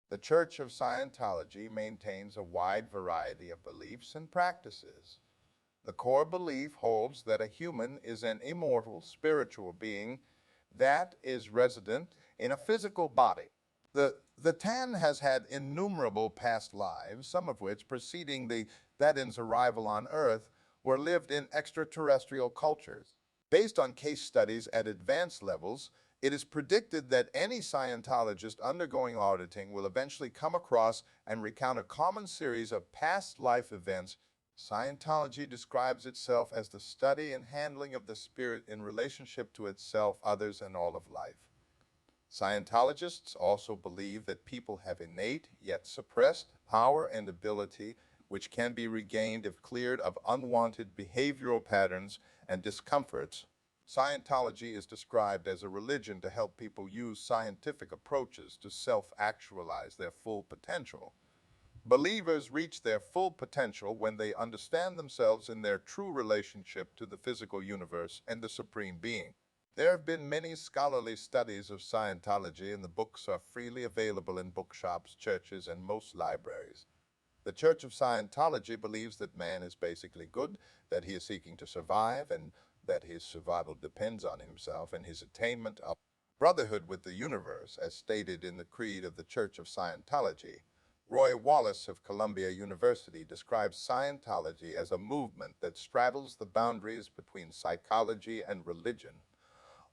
The Church of Scientology maintains a wide variety of beliefs and practices. The core belief holds that a human is an immortal spiritual being that is resident in a physical body. The Tan has had innumerable past lives, some of which, preceding the Thetans' arrival on Earth, were lived in extraterrestrial cultures. Based on case studies at advanced levels, it is predicted that any Scientologist undergoing auditing will eventually come across and recount a common series of past life events. Scientology describes itself as the study and handling of the spirit in relationship to itself, others, and all of life. Scientologists also believe that people have innate, yet suppressed, power and ability which can be regained if cleared of unwanted behavioral patterns and discomforts. Scientology is described as a religion to help people use scientific approaches to self-actualize their full potential. Believers reach their full potential when they understand themselves in their true relationship to the physical universe and the Supreme Being. There have been many scholarly studies of Scientology, and the books are freely available in bookshops, churches, and most libraries. The Church of Scientology believes that man is basically good, that he is seeking to survive, and that his survival depends on himself and his attainment of brotherhood with the universe, as stated in the creed of the Church of Scientology. Roy Wallace of Columbia University describes Scientology as a movement that straddles the boundaries between psychology and religion,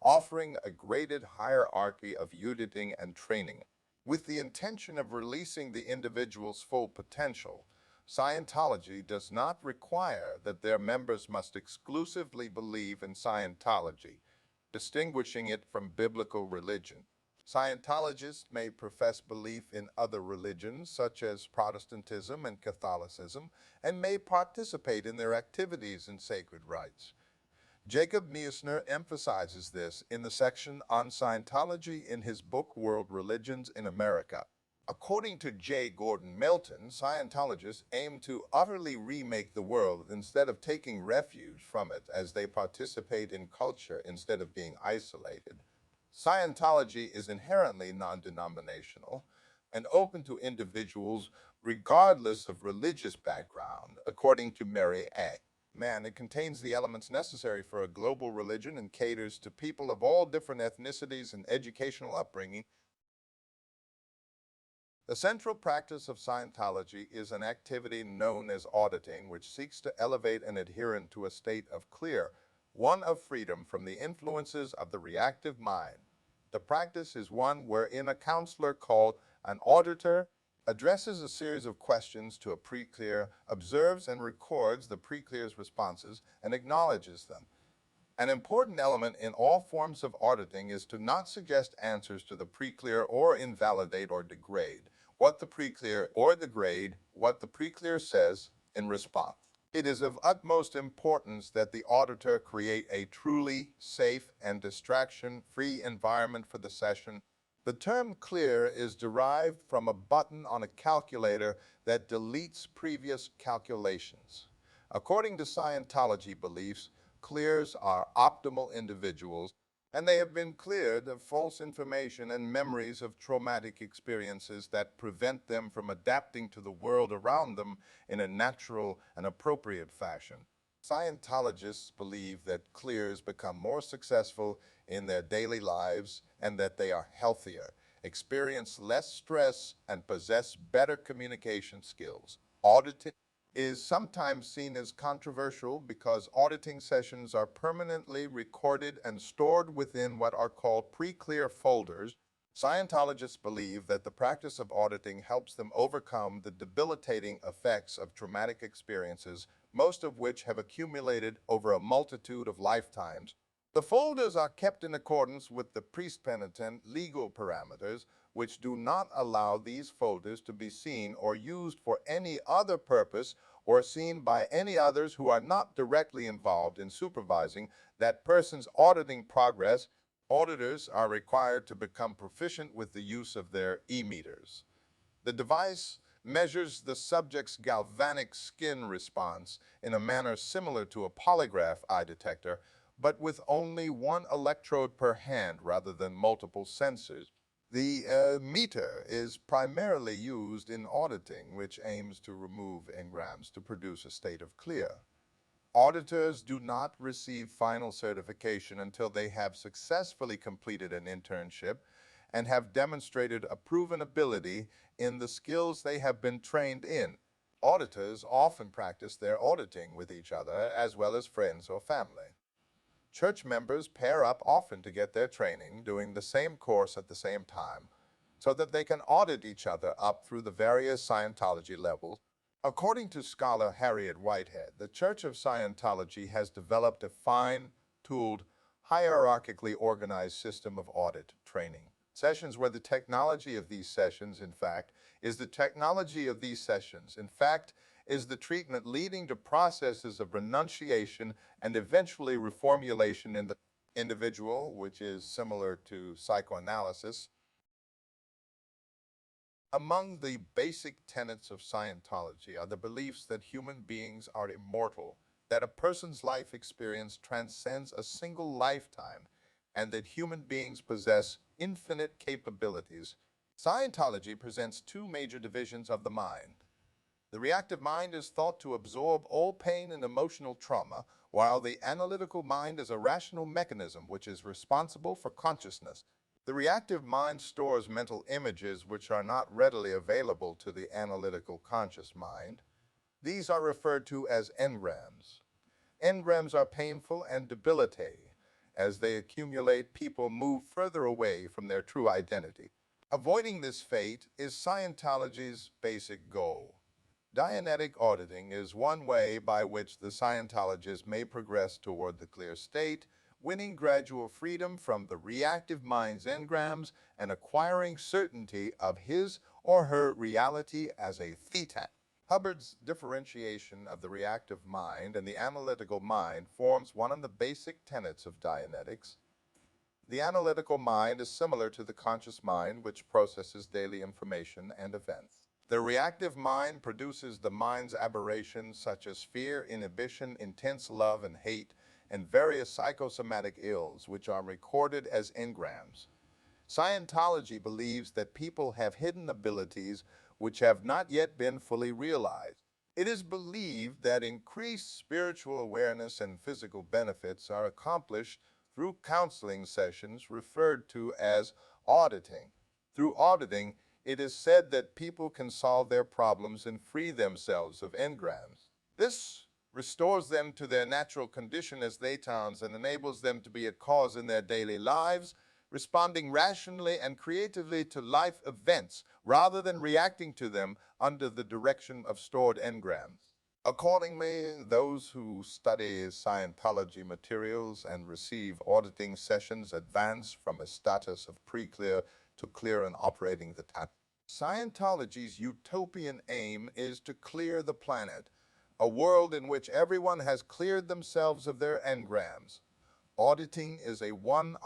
offering a graded hierarchy of auditing and training. With the intention of releasing the individual's full potential, Scientology does not require that their members must exclusively believe in Scientology, distinguishing it from biblical religion. Scientologists may profess belief in other religions, such as Protestantism and Catholicism, and may participate in their activities and sacred rites. Jacob Meusner emphasizes this in the section on Scientology in his book World Religions in America. According to J. Gordon Melton, Scientologists aim to utterly remake the world instead of taking refuge from it as they participate in culture instead of being isolated. Scientology is inherently non-denominational and open to individuals regardless of religious background, according to Mary A. Mann. It contains the elements necessary for a global religion and caters to people of all different ethnicities and educational upbringing. The central practice of Scientology is an activity known as auditing, which seeks to elevate an adherent to a state of clear, one of freedom from the influences of the reactive mind. The practice is one wherein a counselor called an auditor addresses a series of questions to a pre-clear, observes and records the pre-clear's responses, and acknowledges them. An important element in all forms of auditing is to not suggest answers to the pre-clear or invalidate or degrade what the pre-clear or degrade what the pre-clear says in response. It is of utmost importance that the auditor create a truly safe and distraction-free environment for the session. The term clear is derived from a button on a calculator that deletes previous calculations. According to Scientology beliefs, clears are optimal individuals, and they have been cleared of false information and memories of traumatic experiences that prevent them from adapting to the world around them in a natural and appropriate fashion. Scientologists believe that clears become more successful in their daily lives and that they are healthier, experience less stress, and possess better communication skills. Auditing is sometimes seen as controversial because auditing sessions are permanently recorded and stored within what are called pre-clear folders. Scientologists believe that the practice of auditing helps them overcome the debilitating effects of traumatic experiences, most of which have accumulated over a multitude of lifetimes. The folders are kept in accordance with the priest-penitent legal parameters, which do not allow these folders to be seen or used for any other purpose or seen by any others who are not directly involved in supervising that person's auditing progress. Auditors are required to become proficient with the use of their e-meters. The device measures the subject's galvanic skin response in a manner similar to a polygraph eye detector, but with only one electrode per hand rather than multiple sensors. The meter is primarily used in auditing, which aims to remove engrams to produce a state of clear. Auditors do not receive final certification until they have successfully completed an internship and have demonstrated a proven ability in the skills they have been trained in. Auditors often practice their auditing with each other as well as friends or family. Church members pair up often to get their training, doing the same course at the same time, so that they can audit each other up through the various Scientology levels. According to scholar Harriet Whitehead, the Church of Scientology has developed a fine-tuned, hierarchically organized system of audit training sessions where the technology of these sessions, in fact, is the technology of these sessions, in fact, is the treatment leading to processes of renunciation and eventually reformulation in the individual, which is similar to psychoanalysis. Among the basic tenets of Scientology are the beliefs that human beings are immortal, that a person's life experience transcends a single lifetime, and that human beings possess infinite capabilities. Scientology presents two major divisions of the mind. The reactive mind is thought to absorb all pain and emotional trauma, while the analytical mind is a rational mechanism which is responsible for consciousness. The reactive mind stores mental images which are not readily available to the analytical conscious mind. These are referred to as engrams. Engrams are painful and debilitating. As they accumulate, people move further away from their true identity. Avoiding this fate is Scientology's basic goal. Dianetic auditing is one way by which the Scientologist may progress toward the clear state, winning gradual freedom from the reactive mind's engrams and acquiring certainty of his or her reality as a Thetan. Hubbard's differentiation of the reactive mind and the analytical mind forms one of the basic tenets of Dianetics. The analytical mind is similar to the conscious mind, which processes daily information and events. The reactive mind produces the mind's aberrations such as fear, inhibition, intense love and hate, and various psychosomatic ills, which are recorded as engrams. Scientology believes that people have hidden abilities which have not yet been fully realized. It is believed that increased spiritual awareness and physical benefits are accomplished through counseling sessions referred to as auditing. Through auditing, it is said that people can solve their problems and free themselves of engrams. This restores them to their natural condition as Thetans and enables them to be a cause in their daily lives, responding rationally and creatively to life events rather than reacting to them under the direction of stored engrams. Accordingly, those who study Scientology materials and receive auditing sessions advance from a status of pre-clear to clear and operating the tap. Scientology's utopian aim is to clear the planet, a world in which everyone has cleared themselves of their engrams. Auditing is a one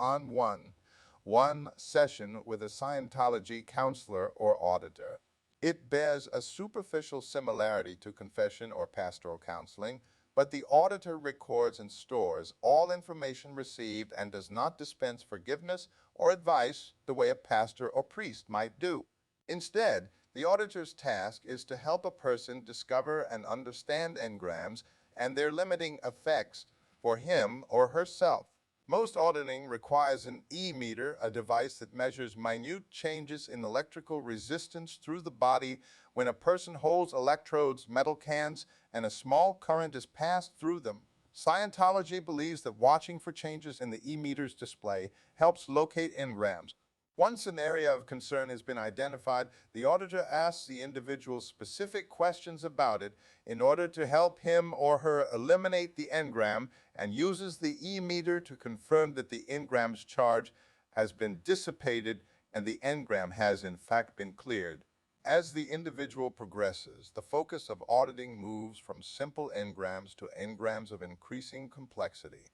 session with a Scientology counselor or auditor. It bears a superficial similarity to confession or pastoral counseling, but the auditor records and stores all information received and does not dispense forgiveness or advice the way a pastor or priest might do. Instead, the auditor's task is to help a person discover and understand engrams and their limiting effects for him or herself. Most auditing requires an E-meter, a device that measures minute changes in electrical resistance through the body when a person holds electrodes, metal cans, and a small current is passed through them. Scientology believes that watching for changes in the E-meter's display helps locate engrams. Once an area of concern has been identified, the auditor asks the individual specific questions about it in order to help him or her eliminate the engram and uses the E-meter to confirm that the engram's charge has been dissipated and the engram has in fact been cleared. As the individual progresses, the focus of auditing moves from simple engrams to engrams of increasing complexity.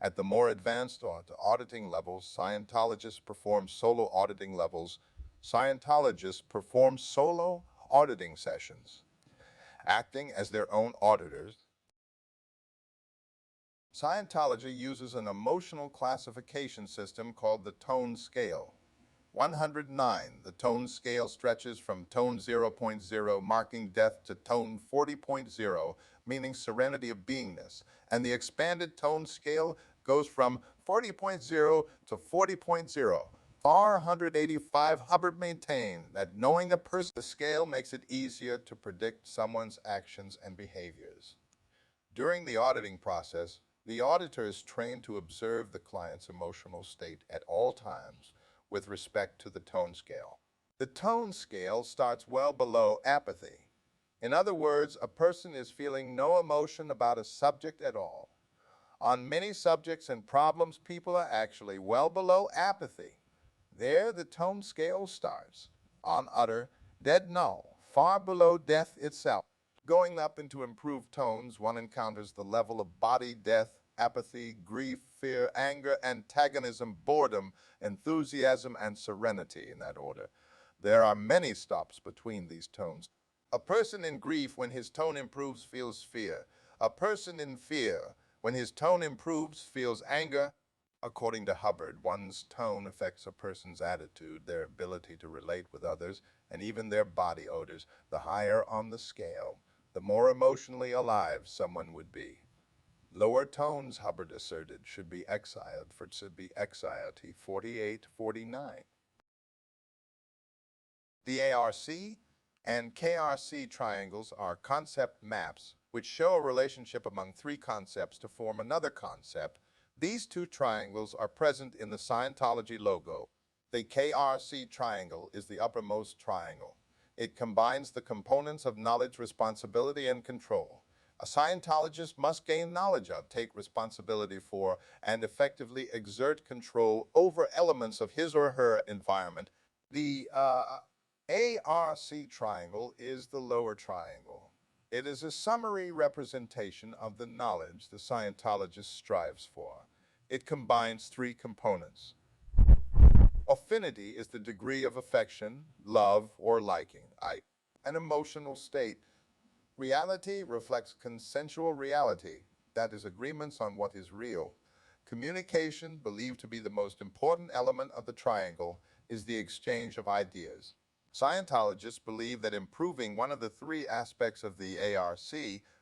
At the more advanced auditing levels, Scientologists perform solo auditing levels. Scientologists perform solo auditing sessions, acting as their own auditors. Scientology uses an emotional classification system called the tone scale. 109. The tone scale stretches from tone 0.0, marking death, to tone 40.0, meaning serenity of beingness. And the expanded tone scale goes from 40.0 to 40.0. FAR 185. Hubbard maintained that knowing a person the scale makes it easier to predict someone's actions and behaviors. During the auditing process, the auditor is trained to observe the client's emotional state at all times with respect to the tone scale. The tone scale starts well below apathy. In other words, a person is feeling no emotion about a subject at all. On many subjects and problems, people are actually well below apathy. There, the tone scale starts. On utter, dead null, far below death itself. Going up into improved tones, one encounters the level of body death, apathy, grief, fear, anger, antagonism, boredom, enthusiasm, and serenity, in that order. There are many stops between these tones. A person in grief, when his tone improves, feels fear. A person in fear, when his tone improves, feels anger. According to Hubbard, one's tone affects a person's attitude, their ability to relate with others, and even their body odors. The higher on the scale, the more emotionally alive someone would be. Lower tones, Hubbard asserted, should be exiled, for it should be exiled. 48-49. The ARC and KRC triangles are concept maps which show a relationship among three concepts to form another concept. These two triangles are present in the Scientology logo. The KRC triangle is the uppermost triangle. It combines the components of knowledge, responsibility, and control. A Scientologist must gain knowledge of, take responsibility for, and effectively exert control over elements of his or her environment. The ARC triangle is the lower triangle. It is a summary representation of the knowledge the Scientologist strives for. It combines three components. Affinity is the degree of affection, love, or liking. An emotional state. Reality reflects consensual reality, that is, agreements on what is real. Communication, believed to be the most important element of the triangle, is the exchange of ideas. Scientologists believe that improving one of the three aspects of the ARC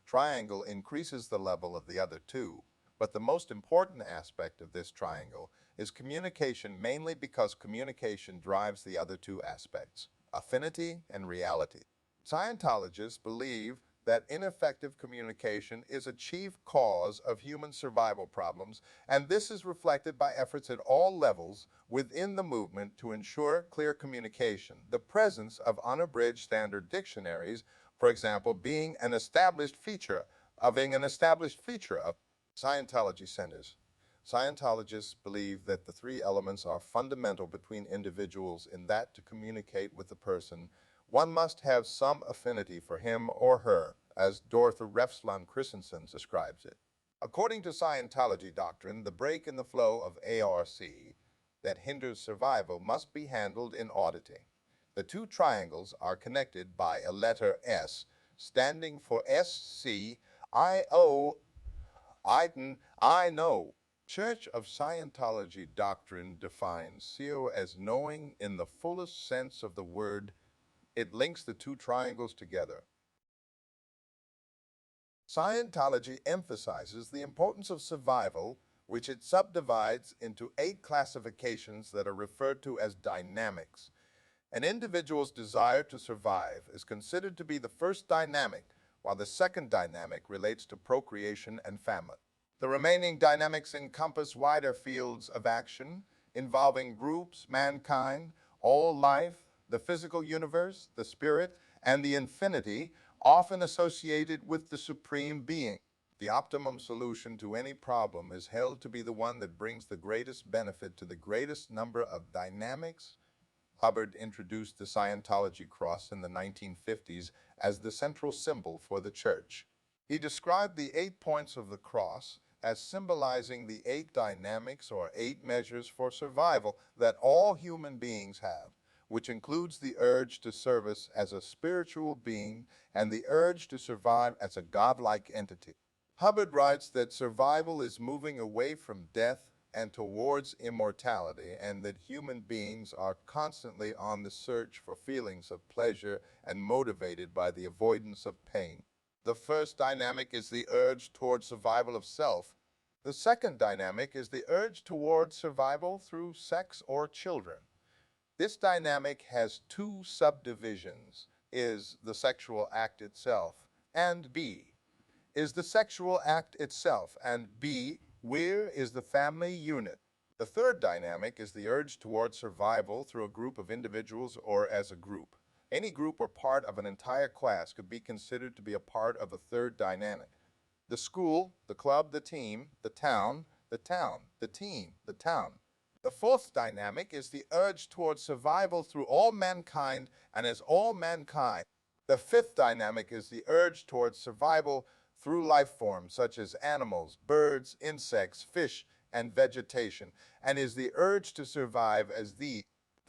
triangle increases the level of the other two. But the most important aspect of this triangle is communication, mainly because communication drives the other two aspects, affinity and reality. Scientologists believe that ineffective communication is a chief cause of human survival problems, and this is reflected by efforts at all levels within the movement to ensure clear communication. The presence of unabridged standard dictionaries, for example, being an established feature of Scientology centers. Scientologists believe that the three elements are fundamental between individuals in that to communicate with the person, one must have some affinity for him or her, as Dorothy Refslund Christensen describes it. According to Scientology doctrine, the break in the flow of ARC that hinders survival must be handled in auditing. The two triangles are connected by a letter S, standing for SCIO, I know. Church of Scientology doctrine defines CO as knowing in the fullest sense of the word. It links the two triangles together. Scientology emphasizes the importance of survival, which it subdivides into 8 classifications that are referred to as dynamics. An individual's desire to survive is considered to be the first dynamic, while the second dynamic relates to procreation and family. The remaining dynamics encompass wider fields of action involving groups, mankind, all life, the physical universe, the spirit, and the infinity, often associated with the Supreme Being. The optimum solution to any problem is held to be the one that brings the greatest benefit to the greatest number of dynamics. Hubbard introduced the Scientology cross in the 1950s as the central symbol for the church. He described the 8 points of the cross as symbolizing the 8 dynamics or 8 measures for survival that all human beings have, which includes the urge to service as a spiritual being and the urge to survive as a godlike entity. Hubbard writes that survival is moving away from death and towards immortality, and that human beings are constantly on the search for feelings of pleasure and motivated by the avoidance of pain. The first dynamic is the urge toward survival of self. The second dynamic is the urge toward survival through sex or children. This dynamic has two subdivisions, is the sexual act itself, and B, is the sexual act itself, and B, where is the family unit. The third dynamic is the urge toward survival through a group of individuals or as a group. Any group or part of an entire class could be considered to be a part of a third dynamic. The school, the club, the team, the town, the team, the town. The fourth dynamic is the urge toward survival through all mankind and as all mankind. The fifth dynamic is the urge toward survival through life forms such as animals, birds, insects, fish, and vegetation, and is the urge to survive as the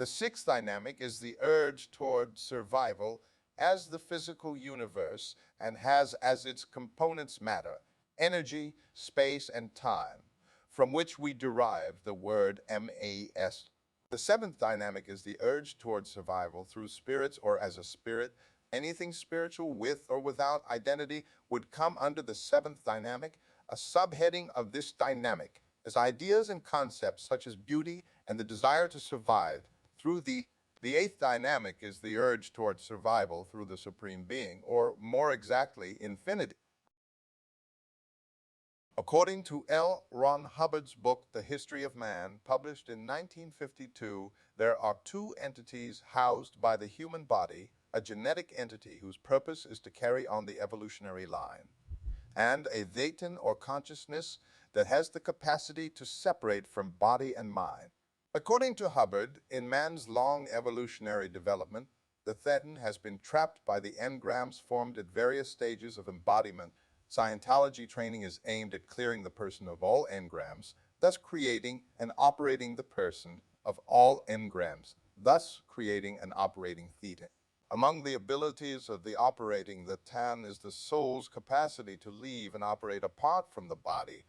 sixth dynamic is the urge toward survival as the physical universe and has as its components matter, energy, space, and time, from which we derive the word MAS. The seventh dynamic is the urge toward survival through spirits or as a spirit. Anything spiritual with or without identity would come under the seventh dynamic. A subheading of this dynamic is ideas and concepts such as beauty and the desire to survive through the eighth dynamic is the urge toward survival through the Supreme Being, or more exactly, infinity. According to L. Ron Hubbard's book, The History of Man, published in 1952, there are two entities housed by the human body, a genetic entity whose purpose is to carry on the evolutionary line, and a Thetan or consciousness that has the capacity to separate from body and mind. According to Hubbard, in man's long evolutionary development, the Thetan has been trapped by the engrams formed at various stages of embodiment. Scientology training is aimed at clearing the person of all engrams, thus creating and operating the person of all engrams, thus creating and operating Thetan. Among the abilities of the operating the Thetan is the soul's capacity to leave and operate apart from the body.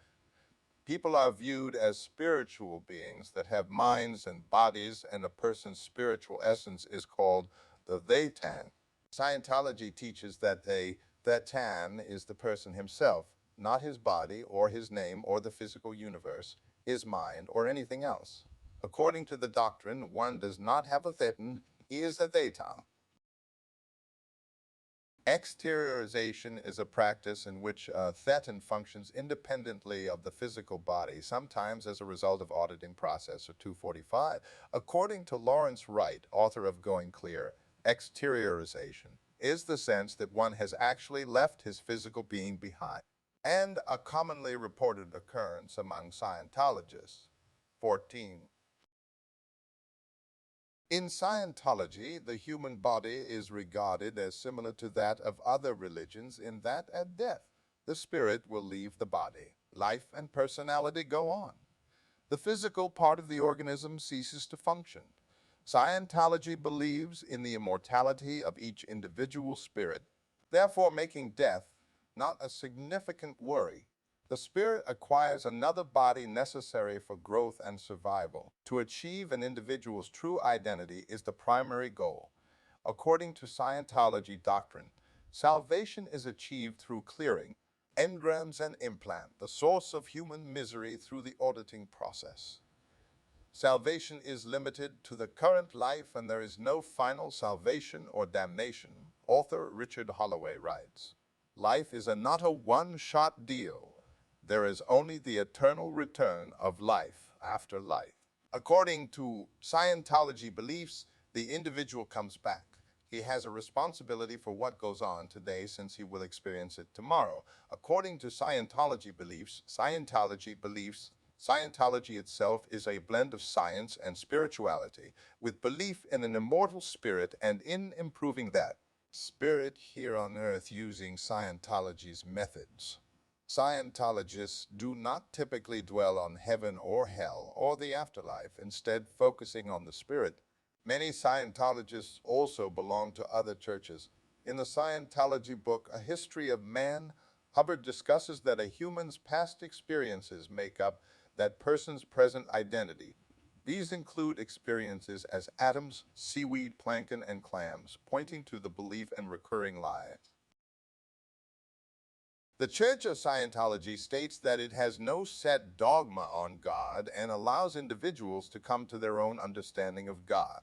People are viewed as spiritual beings that have minds and bodies, and a person's spiritual essence is called the Thetan. Scientology teaches that the Thetan is the person himself, not his body or his name or the physical universe, his mind, or anything else. According to the doctrine, one does not have a Thetan, he is a Thetan. Exteriorization is a practice in which a Thetan functions independently of the physical body, sometimes as a result of auditing process or 245. According to Lawrence Wright, author of Going Clear, exteriorization is the sense that one has actually left his physical being behind, and a commonly reported occurrence among Scientologists. 14. In Scientology, the human body is regarded as similar to that of other religions in that at death, the spirit will leave the body. Life and personality go on. The physical part of the organism ceases to function. Scientology believes in the immortality of each individual spirit, therefore making death not a significant worry. The spirit acquires another body necessary for growth and survival. To achieve an individual's true identity is the primary goal. According to Scientology doctrine, salvation is achieved through clearing engrams and implant, the source of human misery through the auditing process. Salvation is limited to the current life, and there is no final salvation or damnation. Author Richard Holloway writes, "Life is not a one-shot deal. There is only the eternal return of life after life." According to Scientology beliefs, the individual comes back. He has a responsibility for what goes on today, since he will experience it tomorrow. According to Scientology Scientology itself is a blend of science and spirituality, with belief in an immortal spirit and in improving that spirit here on earth using Scientology's methods. Scientologists do not typically dwell on heaven or hell or the afterlife, instead focusing on the spirit. Many Scientologists also belong to other churches. In the Scientology book, A History of Man, Hubbard discusses that a human's past experiences make up that person's present identity. These include experiences as atoms, seaweed, plankton, and clams, pointing to the belief in recurring lives. The Church of Scientology states that it has no set dogma on God and allows individuals to come to their own understanding of God.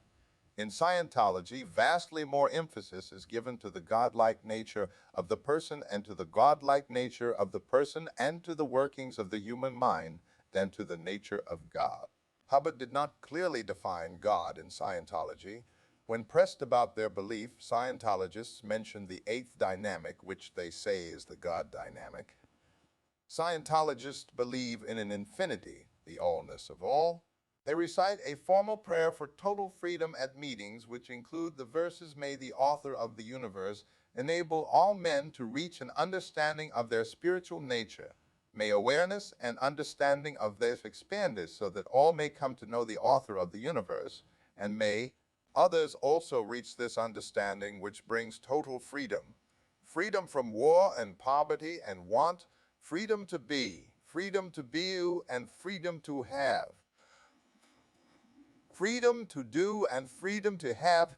In Scientology, vastly more emphasis is given to the godlike nature of the person and to the godlike nature of the person and to the workings of the human mind than to the nature of God. Hubbard did not clearly define God in Scientology. When pressed about their belief, Scientologists mention the eighth dynamic, which they say is the God dynamic. Scientologists believe in an infinity, the allness of all. They recite a formal prayer for total freedom at meetings, which include the verses, "May the author of the universe enable all men to reach an understanding of their spiritual nature. May awareness and understanding of this expand so that all may come to know the author of the universe, and may others also reach this understanding, which brings total freedom. Freedom from war and poverty and want, freedom to be you, and freedom to have. Freedom to do and freedom to have,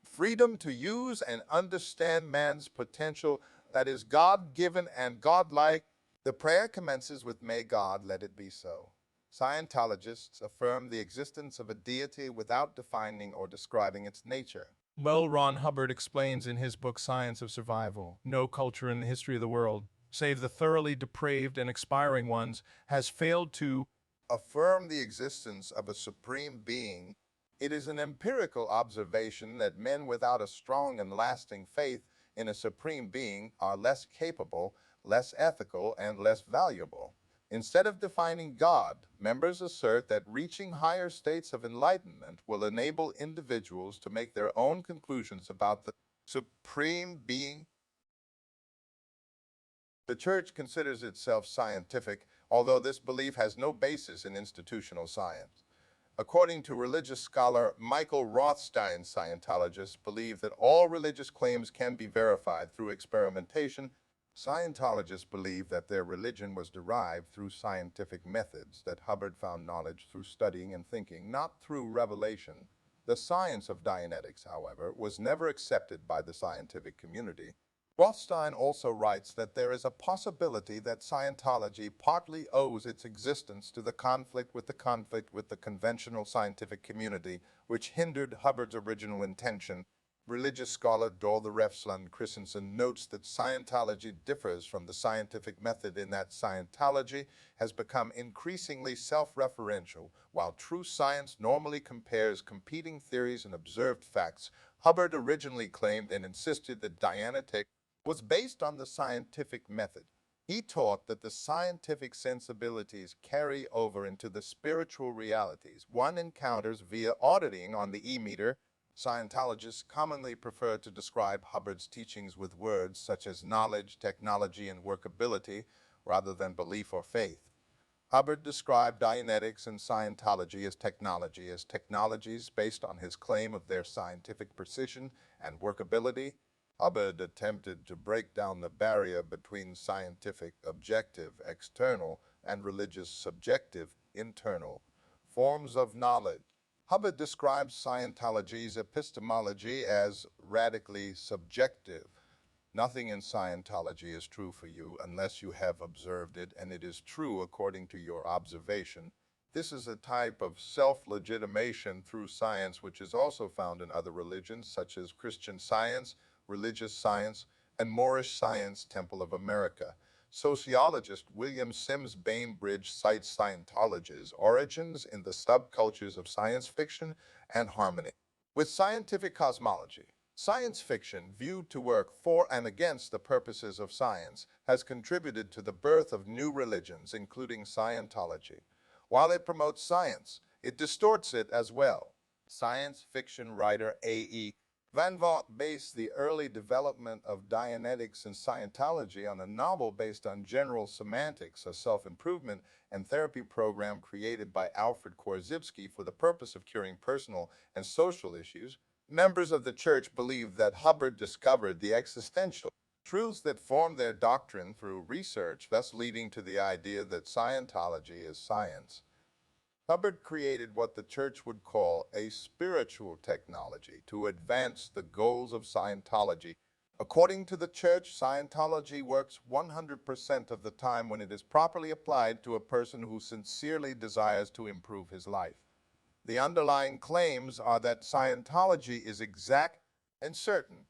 freedom to use and understand man's potential that is God-given and godlike." The prayer commences with, "May God let it be so." Scientologists affirm the existence of a deity without defining or describing its nature. Well, Ron Hubbard explains in his book Science of Survival, no culture in the history of the world, save the thoroughly depraved and expiring ones, has failed to affirm the existence of a supreme being. It is an empirical observation that men without a strong and lasting faith in a supreme being are less capable, less ethical, and less valuable. Instead of defining God, members assert that reaching higher states of enlightenment will enable individuals to make their own conclusions about the supreme being. The Church considers itself scientific, although this belief has no basis in institutional science. According to religious scholar Michael Rothstein, Scientologists believe that all religious claims can be verified through experimentation. Scientologists believe that their religion was derived through scientific methods, that Hubbard found knowledge through studying and thinking, not through revelation. The science of Dianetics, however, was never accepted by the scientific community. Rothstein also writes that there is a possibility that Scientology partly owes its existence to the conflict with the conventional scientific community, which hindered Hubbard's original intention. Religious scholar Dorthe Refslund Christensen notes that Scientology differs from the scientific method in that Scientology has become increasingly self-referential, while true science normally compares competing theories and observed facts. Hubbard originally claimed and insisted that Dianetics was based on the scientific method. He taught that the scientific sensibilities carry over into the spiritual realities one encounters via auditing on the e-meter. Scientologists commonly prefer to describe Hubbard's teachings with words such as knowledge, technology, and workability, rather than belief or faith. Hubbard described Dianetics and Scientology as technologies based on his claim of their scientific precision and workability. Hubbard attempted to break down the barrier between scientific, objective, external, and religious, subjective, internal forms of knowledge. Hubbard describes Scientology's epistemology as radically subjective. Nothing in Scientology is true for you unless you have observed it, and it is true according to your observation. This is a type of self-legitimation through science which is also found in other religions such as Christian Science, Religious Science, and Moorish Science Temple of America. Sociologist William Sims Bainbridge cites Scientology's origins in the subcultures of science fiction and harmony with scientific cosmology. Science fiction, viewed to work for and against the purposes of science, has contributed to the birth of new religions, including Scientology. While it promotes science, it distorts it as well. Science fiction writer A.E. Van Vogt based the early development of Dianetics and Scientology on a novel based on general semantics, a self-improvement and therapy program created by Alfred Korzybski for the purpose of curing personal and social issues. Members of the church believe that Hubbard discovered the existential truths that form their doctrine through research, thus leading to the idea that Scientology is science. Hubbard created what the church would call a spiritual technology to advance the goals of Scientology. According to the church, Scientology works 100% of the time when it is properly applied to a person who sincerely desires to improve his life. The underlying claims are that Scientology is exact and certain.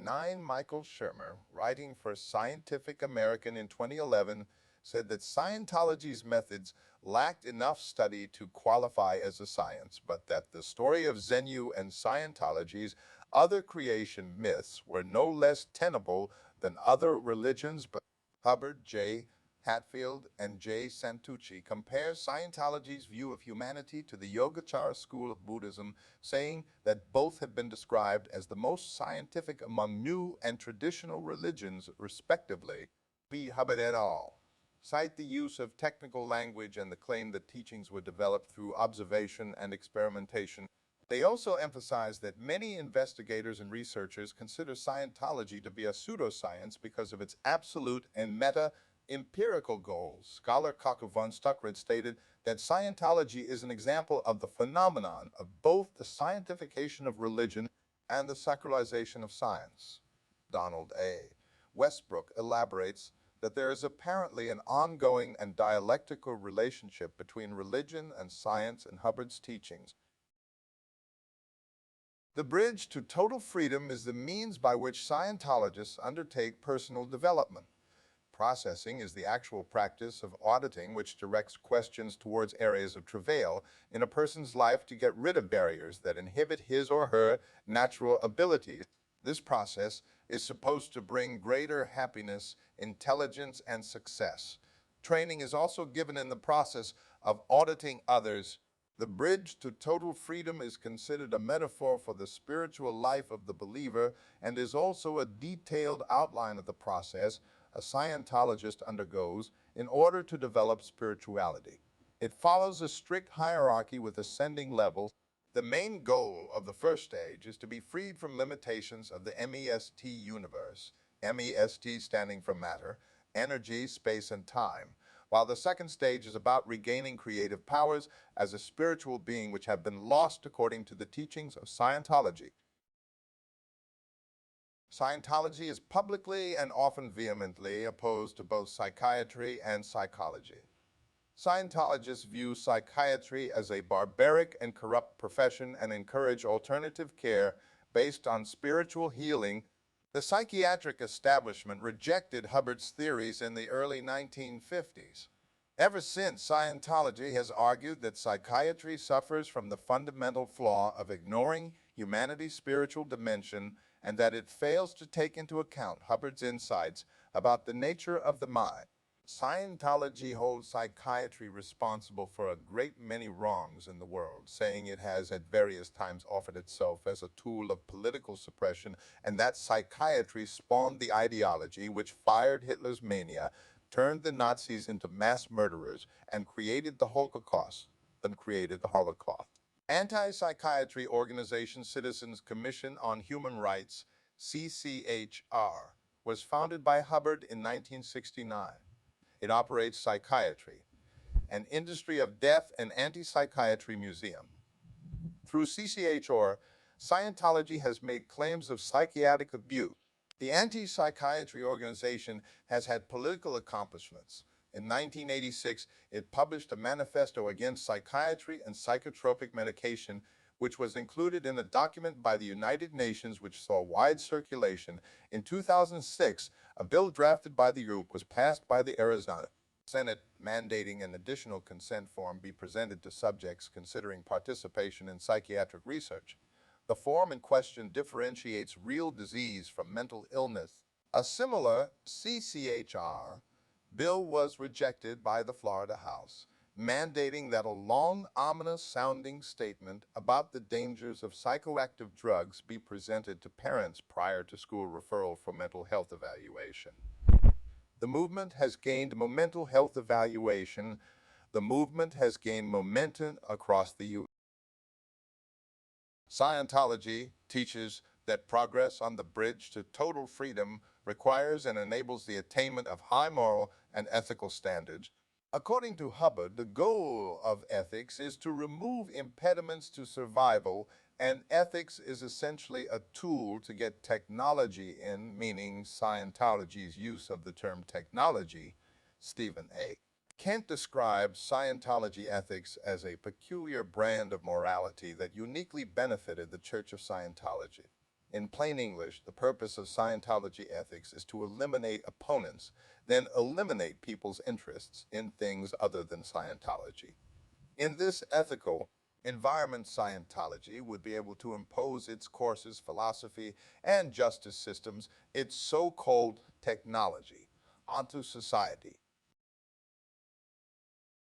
9. Michael Shermer, writing for Scientific American in 2011, said that Scientology's methods lacked enough study to qualify as a science, but that the story of Xenu and Scientology's other creation myths were no less tenable than other religions. But Hubbard, J. Hatfield, and J. Santucci compare Scientology's view of humanity to the Yogacara school of Buddhism, saying that both have been described as the most scientific among new and traditional religions, respectively. B. Hubbard et al. Cite the use of technical language and the claim that teachings were developed through observation and experimentation. They also emphasize that many investigators and researchers consider Scientology to be a pseudoscience because of its absolute and meta-empirical goals. Scholar Kaku von Stuckrid stated that Scientology is an example of the phenomenon of both the scientification of religion and the secularization of science. Donald A. Westbrook elaborates that there is apparently an ongoing and dialectical relationship between religion and science in Hubbard's teachings. The bridge to total freedom is the means by which Scientologists undertake personal development. Processing is the actual practice of auditing, which directs questions towards areas of travail in a person's life to get rid of barriers that inhibit his or her natural abilities. This process is supposed to bring greater happiness, intelligence, and success. Training is also given in the process of auditing others. The bridge to total freedom is considered a metaphor for the spiritual life of the believer and is also a detailed outline of the process a Scientologist undergoes in order to develop spirituality. It follows a strict hierarchy with ascending levels. The main goal of the first stage is to be freed from limitations of the MEST universe, MEST standing for matter, energy, space, and time, while the second stage is about regaining creative powers as a spiritual being which have been lost according to the teachings of Scientology. Scientology is publicly and often vehemently opposed to both psychiatry and psychology. Scientologists view psychiatry as a barbaric and corrupt profession and encourage alternative care based on spiritual healing. The psychiatric establishment rejected Hubbard's theories in the early 1950s. Ever since, Scientology has argued that psychiatry suffers from the fundamental flaw of ignoring humanity's spiritual dimension and that it fails to take into account Hubbard's insights about the nature of the mind. Scientology holds psychiatry responsible for a great many wrongs in the world, saying it has at various times offered itself as a tool of political suppression and that psychiatry spawned the ideology which fired Hitler's mania, turned the Nazis into mass murderers, and created the Holocaust. Anti-psychiatry organization Citizens Commission on Human Rights, CCHR, was founded by Hubbard in 1969. It operates psychiatry, an industry of death and anti-psychiatry museum. Through CCHR, Scientology has made claims of psychiatric abuse. The anti-psychiatry organization has had political accomplishments. In 1986, it published a manifesto against psychiatry and psychotropic medication, which was included in a document by the United Nations which saw wide circulation. In 2006, a bill drafted by the group was passed by the Arizona Senate, mandating an additional consent form be presented to subjects considering participation in psychiatric research. The form in question differentiates real disease from mental illness. A similar CCHR bill was rejected by the Florida House, mandating that a long, ominous-sounding statement about the dangers of psychoactive drugs be presented to parents prior to school referral for mental health evaluation. The movement has gained momentum across the U.S. Scientology teaches that progress on the bridge to total freedom requires and enables the attainment of high moral and ethical standards. According to Hubbard, the goal of ethics is to remove impediments to survival, and ethics is essentially a tool to get technology in, meaning Scientology's use of the term technology. Stephen A. Kent describes Scientology ethics as a peculiar brand of morality that uniquely benefited the Church of Scientology. In plain English, the purpose of Scientology ethics is to eliminate opponents, then eliminate people's interests in things other than Scientology. In this ethical environment, Scientology would be able to impose its courses, philosophy, and justice systems, its so-called technology, onto society.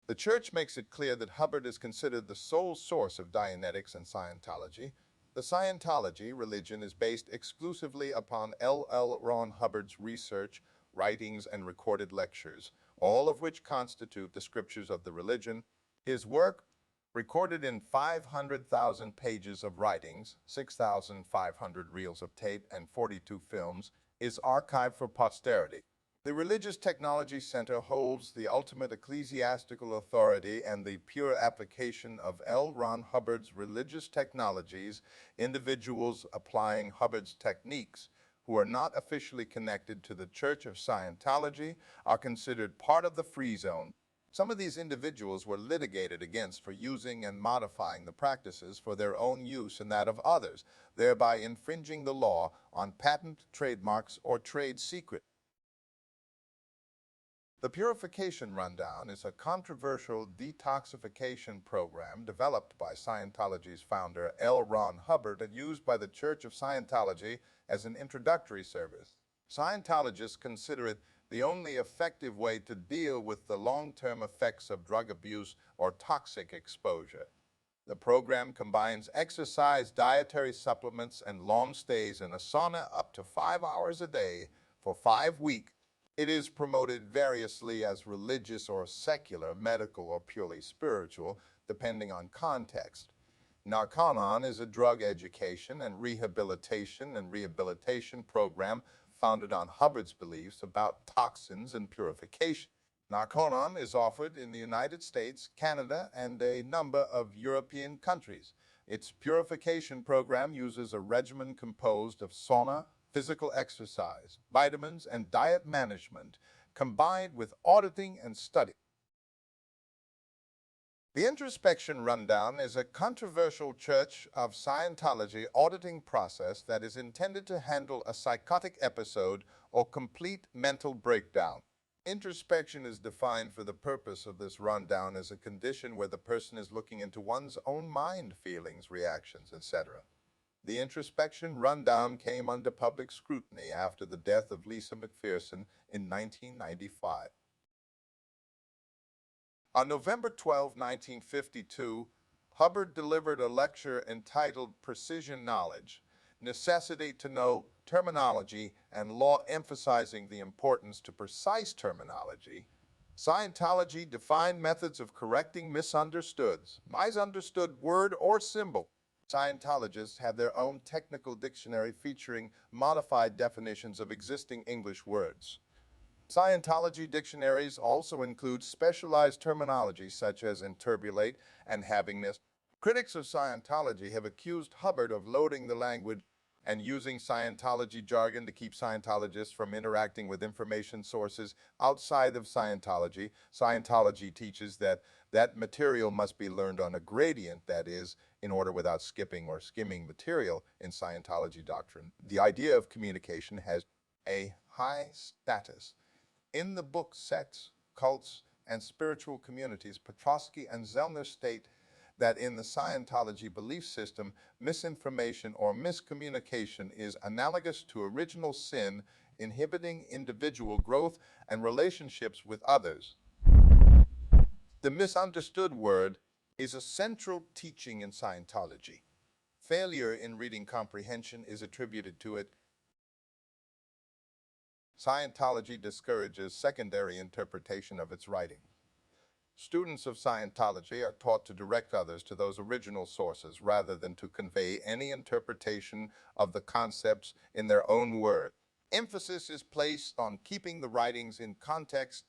The Church makes it clear that Hubbard is considered the sole source of Dianetics and Scientology. The Scientology religion is based exclusively upon L. Ron Hubbard's research, writings, and recorded lectures, all of which constitute the scriptures of the religion. His work, recorded in 500,000 pages of writings, 6,500 reels of tape, and 42 films, is archived for posterity. The Religious Technology Center holds the ultimate ecclesiastical authority and the pure application of L. Ron Hubbard's religious technologies. Individuals applying Hubbard's techniques who are not officially connected to the Church of Scientology are considered part of the free zone. Some of these individuals were litigated against for using and modifying the practices for their own use and that of others, thereby infringing the law on patent, trademarks, or trade secret. The Purification Rundown is a controversial detoxification program developed by Scientology's founder L. Ron Hubbard and used by the Church of Scientology as an introductory service. Scientologists consider it the only effective way to deal with the long-term effects of drug abuse or toxic exposure. The program combines exercise, dietary supplements, and long stays in a sauna up to 5 hours a day for 5 weeks. It is promoted variously as religious or secular, medical or purely spiritual, depending on context. Narconon is a drug education and rehabilitation program founded on Hubbard's beliefs about toxins and purification. Narconon is offered in the United States, Canada, and a number of European countries. Its purification program uses a regimen composed of sauna, physical exercise, vitamins, and diet management, combined with auditing and study. The Introspection Rundown is a controversial Church of Scientology auditing process that is intended to handle a psychotic episode or complete mental breakdown. Introspection is defined for the purpose of this rundown as a condition where the person is looking into one's own mind, feelings, reactions, etc. The Introspection Rundown came under public scrutiny after the death of Lisa McPherson in 1995. On November 12, 1952, Hubbard delivered a lecture entitled Precision Knowledge, Necessity to Know Terminology and Law, emphasizing the importance to precise terminology. Scientology defined methods of correcting misunderstood word or symbol. Scientologists have their own technical dictionary featuring modified definitions of existing English words. Scientology dictionaries also include specialized terminology such as interbulate and havingness. Critics of Scientology have accused Hubbard of loading the language and using Scientology jargon to keep Scientologists from interacting with information sources outside of Scientology. Scientology teaches that material must be learned on a gradient, that is, in order without skipping or skimming material in Scientology doctrine. The idea of communication has a high status. In the book Sects, Cults, and Spiritual Communities, Petrosky and Zellner state that in the Scientology belief system, misinformation or miscommunication is analogous to original sin, inhibiting individual growth and relationships with others. The misunderstood word is a central teaching in Scientology. Failure in reading comprehension is attributed to it. Scientology discourages secondary interpretation of its writing. Students of Scientology are taught to direct others to those original sources rather than to convey any interpretation of the concepts in their own words. Emphasis is placed on keeping the writings in context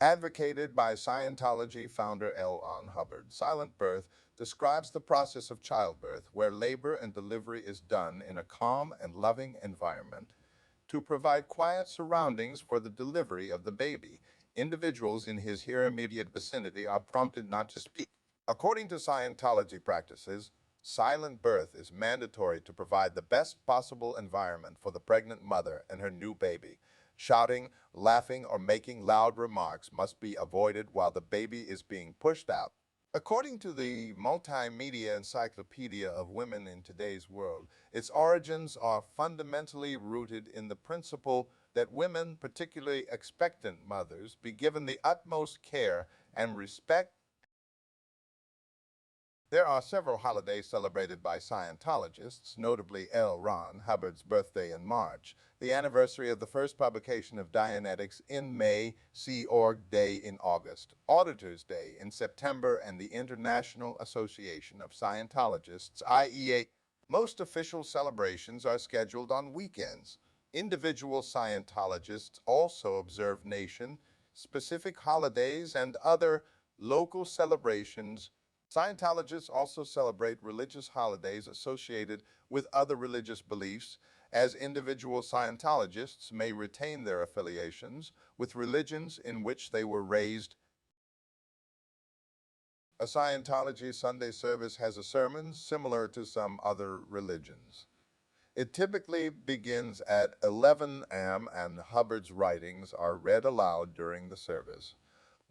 advocated by Scientology founder L. Ron Hubbard. Silent birth describes the process of childbirth, where labor and delivery is done in a calm and loving environment to provide quiet surroundings for the delivery of the baby. Individuals in his here immediate vicinity are prompted not to speak. According to Scientology practices, silent birth is mandatory to provide the best possible environment for the pregnant mother and her new baby. Shouting, laughing, or making loud remarks must be avoided while the baby is being pushed out. According to the Multimedia Encyclopedia of Women in Today's World, its origins are fundamentally rooted in the principle that women, particularly expectant mothers, be given the utmost care and respect. There are several holidays celebrated by Scientologists, notably L. Ron Hubbard's birthday in March, the anniversary of the first publication of Dianetics in May, Sea Org Day in August, Auditors Day in September, and the International Association of Scientologists, IEA. Most official celebrations are scheduled on weekends. Individual Scientologists also observe nation-specific holidays and other local celebrations. Scientologists also celebrate religious holidays associated with other religious beliefs, as individual Scientologists may retain their affiliations with religions in which they were raised. A Scientology Sunday service has a sermon similar to some other religions. It typically begins at 11 a.m. and Hubbard's writings are read aloud during the service.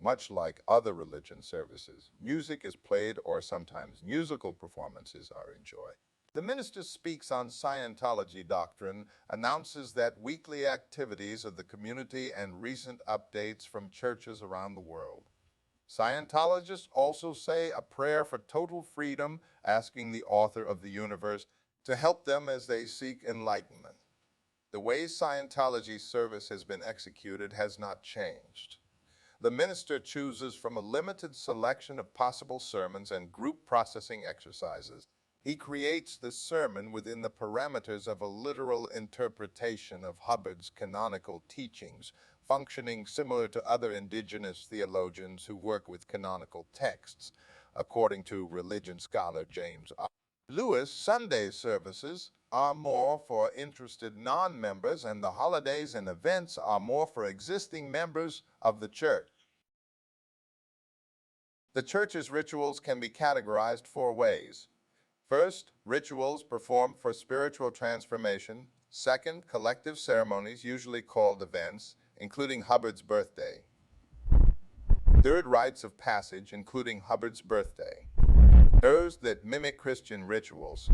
Much like other religion services, music is played or sometimes musical performances are enjoyed. The minister speaks on Scientology doctrine, announces that weekly activities of the community and recent updates from churches around the world. Scientologists also say a prayer for total freedom, asking the author of the universe to help them as they seek enlightenment. The way Scientology service has been executed has not changed. The minister chooses from a limited selection of possible sermons and group processing exercises. He creates the sermon within the parameters of a literal interpretation of Hubbard's canonical teachings, functioning similar to other indigenous theologians who work with canonical texts, according to religion scholar James R. Lewis. Sunday services are more for interested non-members, and the holidays and events are more for existing members of the church. The church's rituals can be categorized four ways. First, rituals performed for spiritual transformation. Second, collective ceremonies, usually called events, including Hubbard's birthday. Third, rites of passage, including Hubbard's birthday. Those that mimic Christian rituals,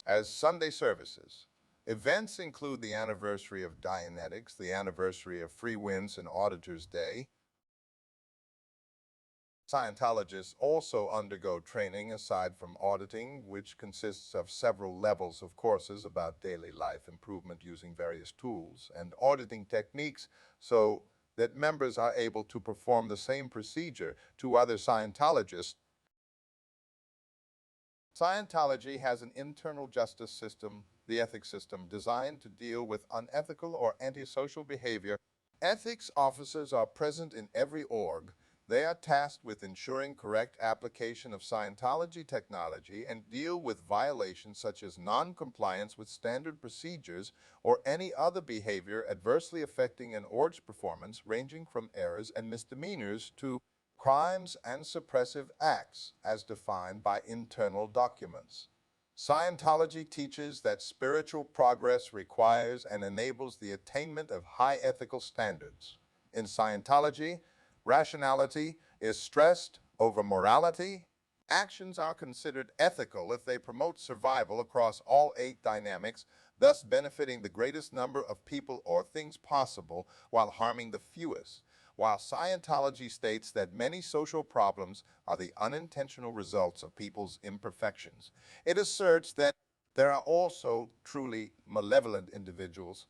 as Sunday services. Events include the anniversary of Dianetics, the anniversary of Free Winds and Auditors Day. Scientologists also undergo training aside from auditing, which consists of several levels of courses about daily life improvement using various tools and auditing techniques so that members are able to perform the same procedure to other Scientologists. Scientology has an internal justice system, the ethics system, designed to deal with unethical or antisocial behavior. Ethics officers are present in every org. They are tasked with ensuring correct application of Scientology technology and deal with violations such as non-compliance with standard procedures or any other behavior adversely affecting an org's performance, ranging from errors and misdemeanors to crimes and suppressive acts as defined by internal documents. Scientology teaches that spiritual progress requires and enables the attainment of high ethical standards. In Scientology, rationality is stressed over morality. Actions are considered ethical if they promote survival across all 8 dynamics, thus benefiting the greatest number of people or things possible while harming the fewest. While Scientology states that many social problems are the unintentional results of people's imperfections, it asserts that there are also truly malevolent individuals.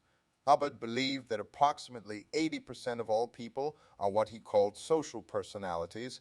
Hubbard believed that approximately 80% of all people are what he called social personalities,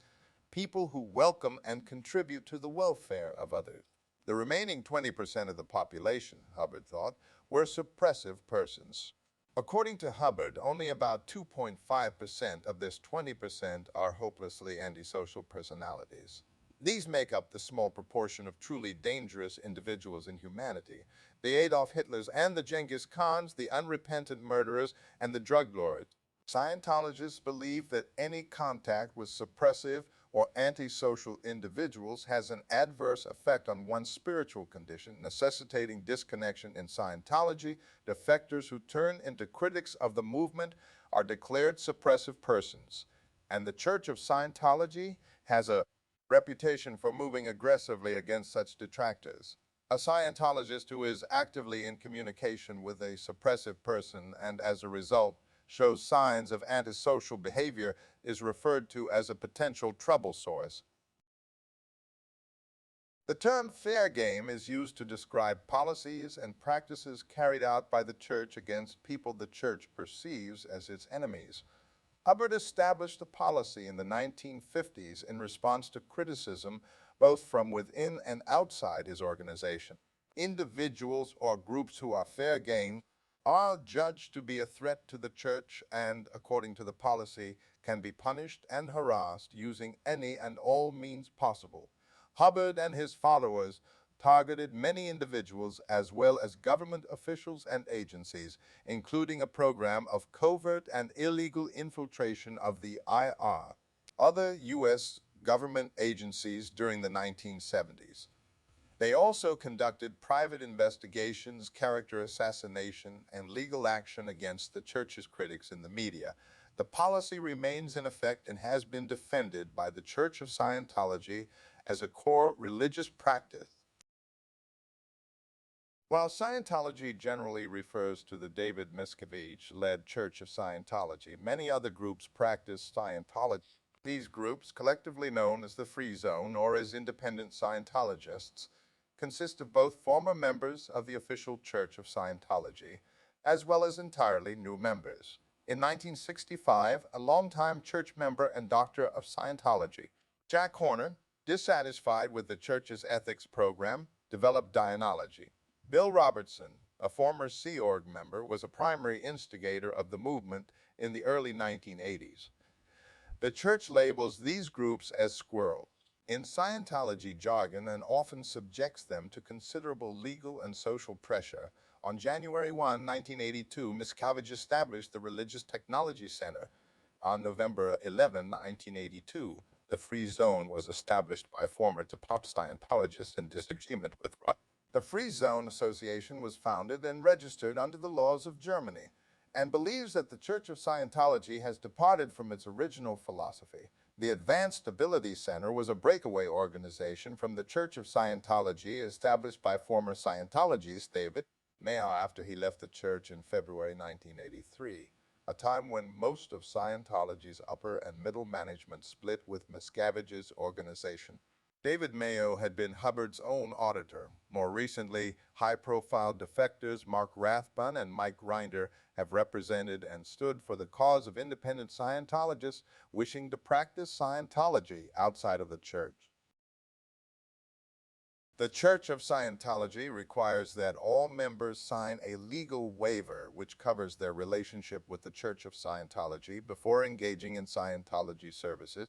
people who welcome and contribute to the welfare of others. The remaining 20% of the population, Hubbard thought, were suppressive persons. According to Hubbard, only about 2.5% of this 20% are hopelessly antisocial personalities. These make up the small proportion of truly dangerous individuals in humanity, the Adolf Hitlers and the Genghis Khans, the unrepentant murderers, and the drug lords. Scientologists believe that any contact with suppressive or antisocial individuals has an adverse effect on one's spiritual condition, necessitating disconnection. In Scientology. Defectors who turn into critics of the movement are declared suppressive persons, and the Church of Scientology has a reputation for moving aggressively against such detractors. A Scientologist who is actively in communication with a suppressive person and as a result shows signs of antisocial behavior is referred to as a potential trouble source. The term fair game is used to describe policies and practices carried out by the church against people the church perceives as its enemies. Hubbard established a policy in the 1950s in response to criticism both from within and outside his organization. Individuals or groups who are fair game are judged to be a threat to the church and, according to the policy, can be punished and harassed using any and all means possible. Hubbard and his followers targeted many individuals as well as government officials and agencies, including a program of covert and illegal infiltration of the IR, other U.S. government agencies during the 1970s. They also conducted private investigations, character assassination, and legal action against the church's critics in the media. The policy remains in effect and has been defended by the Church of Scientology as a core religious practice. While Scientology generally refers to the David Miscavige-led Church of Scientology, many other groups practice Scientology. These groups, collectively known as the Free Zone or as independent Scientologists, consist of both former members of the official Church of Scientology, as well as entirely new members. In 1965, a longtime church member and doctor of Scientology, Jack Horner, dissatisfied with the church's ethics program, developed Deontology. Bill Robertson, a former Sea Org member, was a primary instigator of the movement in the early 1980s. The church labels these groups as squirrels in Scientology jargon and often subjects them to considerable legal and social pressure. On January 1, 1982, Miscavige established the Religious Technology Center. On November 11, 1982, the Free Zone was established by former top Scientologists in disagreement with Rush. The Free Zone Association was founded and registered under the laws of Germany and believes that the Church of Scientology has departed from its original philosophy. The Advanced Stability Center was a breakaway organization from the Church of Scientology established by former Scientologist David Mayo after he left the church in February 1983, a time when most of Scientology's upper and middle management split with Miscavige's organization. David Mayo had been Hubbard's own auditor. More recently, high-profile defectors Mark Rathbun and Mike Grinder have represented and stood for the cause of independent Scientologists wishing to practice Scientology outside of the church. The Church of Scientology requires that all members sign a legal waiver which covers their relationship with the Church of Scientology before engaging in Scientology services.